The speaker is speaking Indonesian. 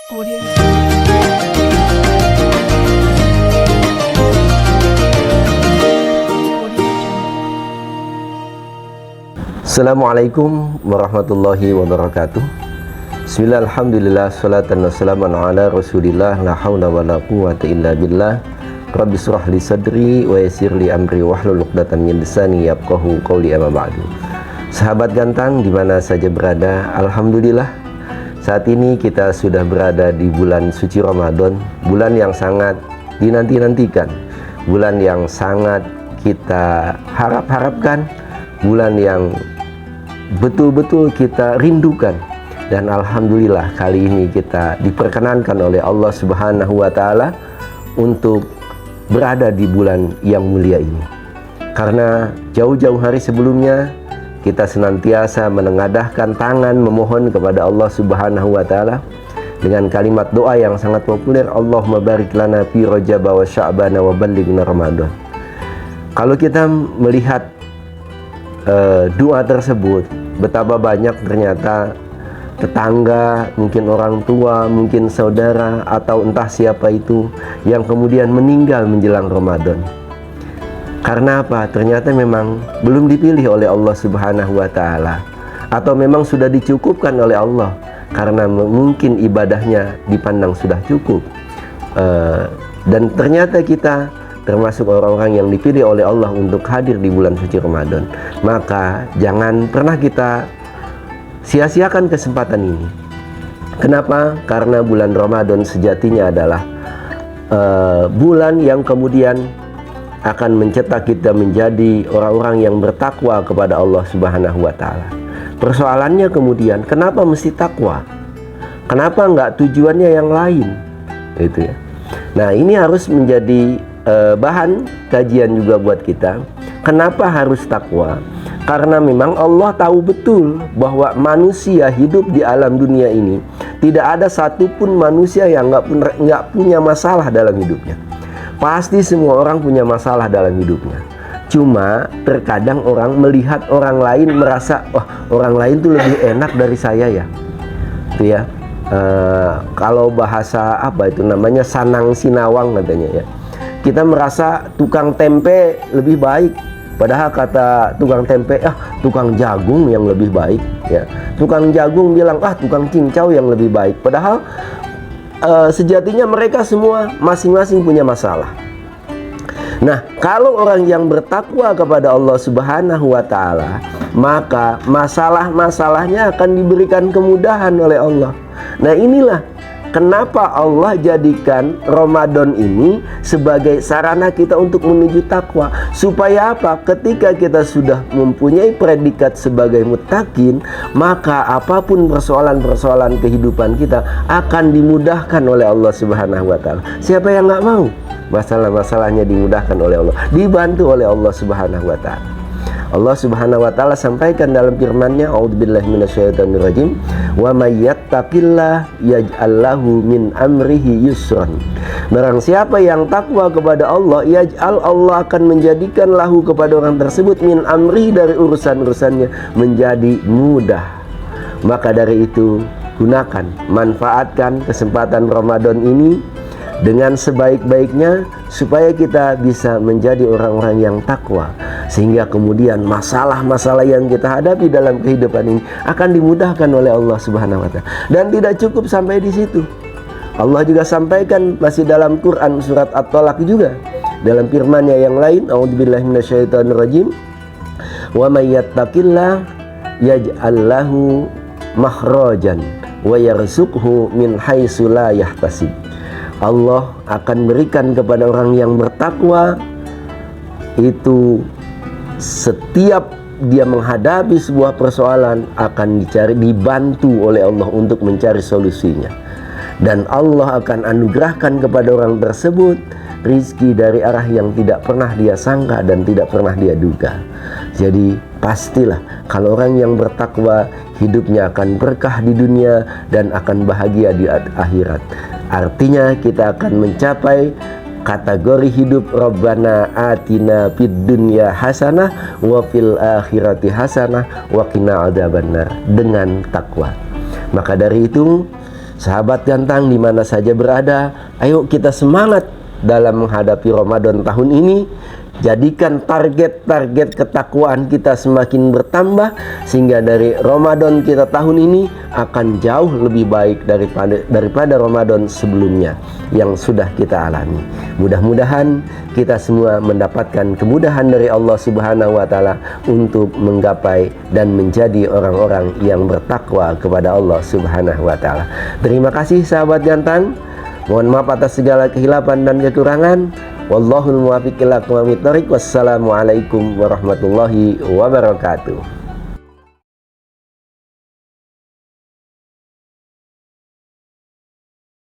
Audio. Assalamualaikum warahmatullahi wabarakatuh. Bismillah, alhamdulillah, salatan wassalaman ala rasulillah, la hawla wa la quwata illa billah. Rabbi surah li sadri wa yassir li amri wahlul 'uqdatam min lisani yafqahu qawli, amma ba'du. Sahabat gantang dimana saja berada, alhamdulillah saat ini kita sudah berada di bulan suci Ramadan, bulan yang sangat dinanti-nantikan, bulan yang sangat kita harap-harapkan, bulan yang betul-betul kita rindukan. Dan alhamdulillah kali ini kita diperkenankan oleh Allah Subhanahu wa taala untuk berada di bulan yang mulia ini. Karena jauh-jauh hari sebelumnya kita senantiasa menengadahkan tangan memohon kepada Allah Subhanahu wa taala dengan kalimat doa yang sangat populer, Allahumma barik lana fi Rajab wa Sya'ban wa ballighna Ramadan. Kalau kita melihat doa tersebut, betapa banyak ternyata tetangga, mungkin orang tua, mungkin saudara, atau entah siapa itu yang kemudian meninggal menjelang Ramadan. Karena apa? Ternyata memang belum dipilih oleh Allah Subhanahu wa taala, atau memang sudah dicukupkan oleh Allah karena mungkin ibadahnya dipandang sudah cukup. Dan ternyata kita termasuk orang-orang yang dipilih oleh Allah untuk hadir di bulan suci Ramadan. Maka jangan pernah kita sia-siakan kesempatan ini. Kenapa? Karena bulan Ramadan sejatinya adalah bulan yang kemudian akan mencetak kita menjadi orang-orang yang bertakwa kepada Allah Subhanahu wa taala. Persoalannya kemudian, kenapa mesti takwa? Kenapa enggak tujuannya yang lain? Itu ya. Nah, ini harus menjadi bahan kajian juga buat kita. Kenapa harus takwa? Karena memang Allah tahu betul bahwa manusia hidup di alam dunia ini, tidak ada satupun manusia yang nggak punya masalah dalam hidupnya. Pasti semua orang punya masalah dalam hidupnya. Cuma terkadang orang melihat orang lain merasa, wah, orang lain tuh lebih enak dari saya ya. Itu ya. Kalau bahasa apa itu namanya, sanang sinawang katanya ya. Kita merasa tukang tempe lebih baik, padahal kata tukang tempe, tukang jagung yang lebih baik ya. Tukang jagung bilang, tukang cincau yang lebih baik, padahal sejatinya mereka semua masing-masing punya masalah. Nah, kalau orang yang bertakwa kepada Allah Subhanahu wa taala, maka masalah-masalahnya akan diberikan kemudahan oleh Allah. Nah, inilah kenapa Allah jadikan Ramadan ini sebagai sarana kita untuk menuju takwa. Supaya apa? Ketika kita sudah mempunyai predikat sebagai muttaqin, maka apapun persoalan-persoalan kehidupan kita akan dimudahkan oleh Allah Subhanahu wa taala. Siapa yang nggak mau masalah-masalahnya dimudahkan oleh Allah, dibantu oleh Allah Subhanahu wa taala? Allah Subhanahu wa taala sampaikan dalam firman-Nya, a'udzubillahi minasyaitonirrajim, wa may yattaqillah yaj'al lahu min amrihi yusran. Barang siapa yang takwa kepada Allah, yaj'al, Allah akan menjadikan lahu kepada orang tersebut min amri, dari urusan-urusannya menjadi mudah. Maka dari itu gunakan, manfaatkan kesempatan Ramadan ini dengan sebaik-baiknya supaya kita bisa menjadi orang-orang yang takwa, sehingga kemudian masalah-masalah yang kita hadapi dalam kehidupan ini akan dimudahkan oleh Allah Subhanahu wa taala. Dan tidak cukup sampai di situ. Allah juga sampaikan masih dalam Quran surat At-Tolaq juga, dalam firman-Nya yang lain, a'udzubillahi minasyaitonirrajim, wa may yattaqillah yaj'al lahu makhrajan wa yarzuqhu min haitsu la yahtasib. Allah akan berikan kepada orang yang bertakwa itu, setiap dia menghadapi sebuah persoalan akan dibantu oleh Allah untuk mencari solusinya. Dan Allah akan anugerahkan kepada orang tersebut rizki dari arah yang tidak pernah dia sangka dan tidak pernah dia duga. Jadi pastilah kalau orang yang bertakwa, hidupnya akan berkah di dunia dan akan bahagia di akhirat. Artinya kita akan mencapai kategori hidup Rabbana atina fid dunya hasanah wa fil akhirati hasanah wa qina adzabannar, dengan takwa. Maka dari itu Sahabat gantang di mana saja berada, ayo kita semangat dalam menghadapi Ramadan tahun ini. Jadikan target-target ketakwaan kita semakin bertambah, sehingga dari Ramadan kita tahun ini akan jauh lebih baik daripada Ramadan sebelumnya yang sudah kita alami. Mudah-mudahan kita semua mendapatkan kemudahan dari Allah Subhanahu wa Ta'ala untuk menggapai dan menjadi orang-orang yang bertakwa kepada Allah Subhanahu wa Ta'ala. Terima kasih sahabat gantang. Mohon maaf atas segala kehilapan dan kekurangan. Wallahul muwaffiq ila aqwamit thoriq. Wassalamualaikum warahmatullahi wabarakatuh.